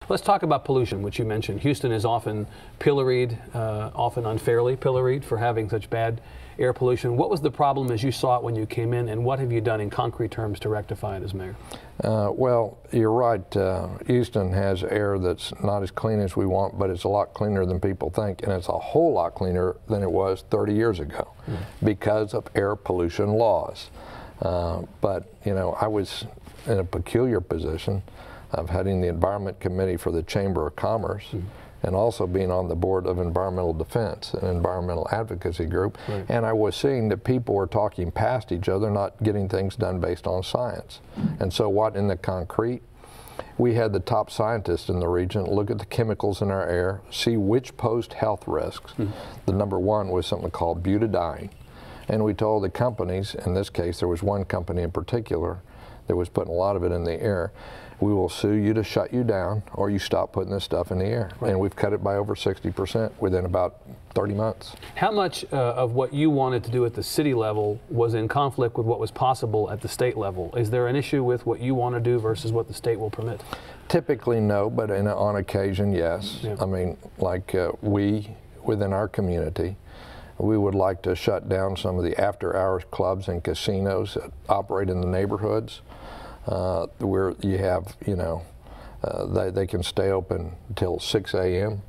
Let's talk about pollution, which you mentioned. Houston is often pilloried, often unfairly pilloried for having such bad air pollution. What was the problem as you saw it when you came in, and what have you done in concrete terms to rectify it as mayor? Well, you're right. Houston has air that's not as clean as we want, but it's a lot cleaner than people think, and it's a whole lot cleaner than it was 30 years ago because of air pollution laws. But, you know, I was in a peculiar position of heading the Environment Committee for the Chamber of Commerce and also being on the board of Environmental Defense, an environmental advocacy group. Right. And I was seeing that people were talking past each other, not getting things done based on science. And so what in the concrete? We had the top scientists in the region look at the chemicals in our air, see which posed health risks. The number one was something called butadiene. And we told the companies, in this case there was one company in particular that was putting a lot of it in the air, we will sue you to shut you down or you stop putting this stuff in the air. Right. And we've cut it by over 60% within about 30 months. How much of what you wanted to do at the city level was in conflict with what was possible at the state level? Is there an issue with what you want to do versus what the state will permit? Typically no, but on occasion yes. Yeah. I mean, like we, within our community, we would like to shut down some of the after-hours clubs and casinos that operate in the neighborhoods where you have, you know, they can stay open until 6 a.m.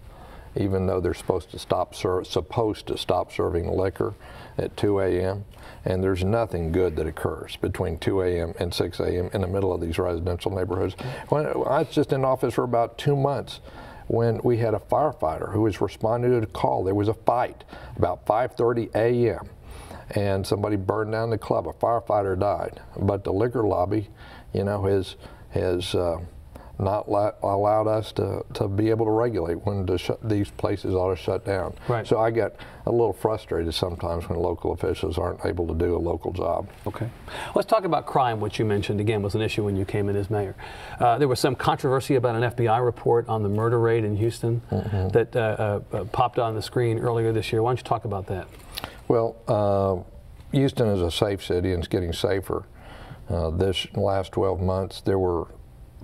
even though they're supposed to stop serving liquor at 2 a.m. And there's nothing good that occurs between 2 a.m. and 6 a.m. in the middle of these residential neighborhoods. When I was just in office for about 2 months, when we had a firefighter who was responding to a call. There was a fight about 5:30 a.m. and somebody burned down the club. A firefighter died, but the liquor lobby, you know, has not allowed us to be able to regulate when these places ought to shut down. Right. So I get a little frustrated sometimes when local officials aren't able to do a local job. Okay. Let's talk about crime, which you mentioned again was an issue when you came in as mayor. There was some controversy about an FBI report on the murder rate in Houston that popped on the screen earlier this year. Why don't you talk about that? Well, Houston is a safe city and it's getting safer. This last 12 months, there were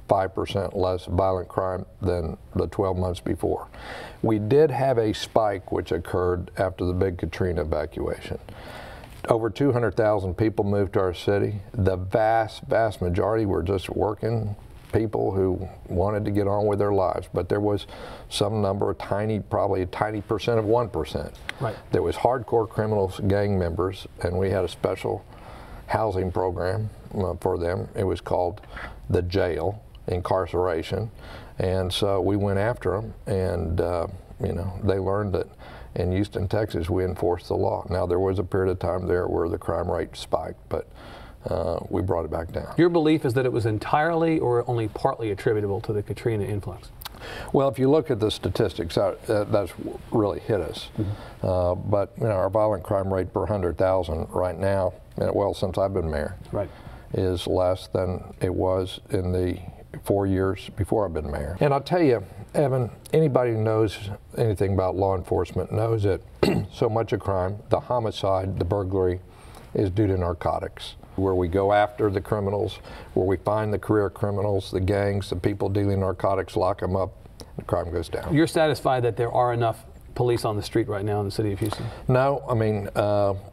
5% less violent crime than the 12 months before. We did have a spike which occurred after the big Katrina evacuation. Over 200,000 people moved to our city. The vast majority were just working people who wanted to get on with their lives, but there was some number, probably a tiny percent of 1%. Right. There was hardcore criminals, gang members, and we had a special housing program for them. It was called the jail. Incarceration, and so we went after them, and you know, they learned that in Houston, Texas, we enforced the law. Now there was a period of time there where the crime rate spiked, but we brought it back down. Your belief is that it was entirely or only partly attributable to the Katrina influx? Well, if you look at the statistics, that's really hit us. But you know, our violent crime rate per 100,000 right now, well, since I've been mayor, is less than it was in the 4 years before I've been mayor. And I'll tell you, Evan, anybody who knows anything about law enforcement knows that so much of crime, the homicide, the burglary, is due to narcotics. Where we go after the criminals, where we find the career criminals, the gangs, the people dealing narcotics, lock them up, the crime goes down. You're satisfied that there are enough police on the street right now in the city of Houston? No, I mean,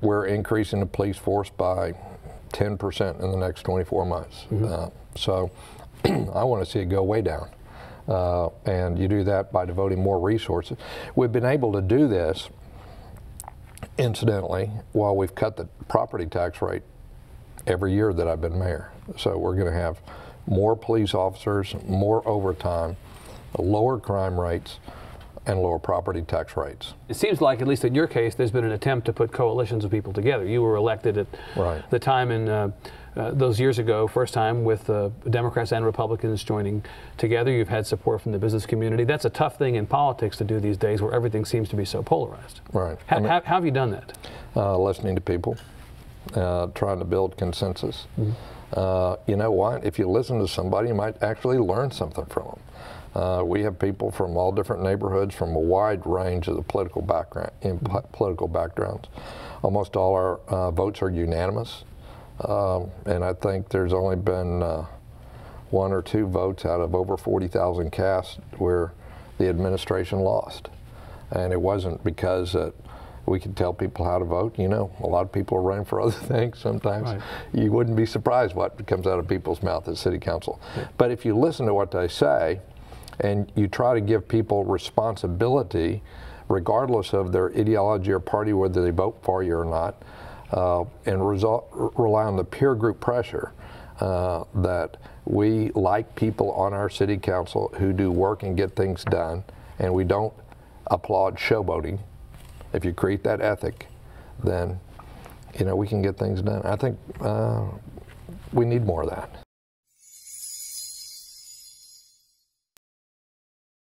we're increasing the police force by 10% in the next 24 months. So I want to see it go way down. And you do that by devoting more resources. We've been able to do this, incidentally, while we've cut the property tax rate every year that I've been mayor. So we're going to have more police officers, more overtime, lower crime rates, and lower property tax rates. It seems like, at least in your case, there's been an attempt to put coalitions of people together. You were elected at the time in those years ago, first time with Democrats and Republicans joining together. You've had support from the business community. That's a tough thing in politics to do these days where everything seems to be so polarized. Right. How have you done that? Listening to people, trying to build consensus. You know what? If you listen to somebody, you might actually learn something from them. We have people from all different neighborhoods, from a wide range of the political backgrounds. Almost all our votes are unanimous, and I think there's only been 1 or 2 votes out of over 40,000 cast where the administration lost. And it wasn't because we could tell people how to vote. You know, a lot of people are running for other things sometimes. Right. You wouldn't be surprised what comes out of people's mouth at city council. Yeah. But if you listen to what they say and you try to give people responsibility, regardless of their ideology or party, whether they vote for you or not, and rely on the peer group pressure that we like people on our city council who do work and get things done, and we don't applaud showboating. If you create that ethic, then, you know, we can get things done. I think we need more of that.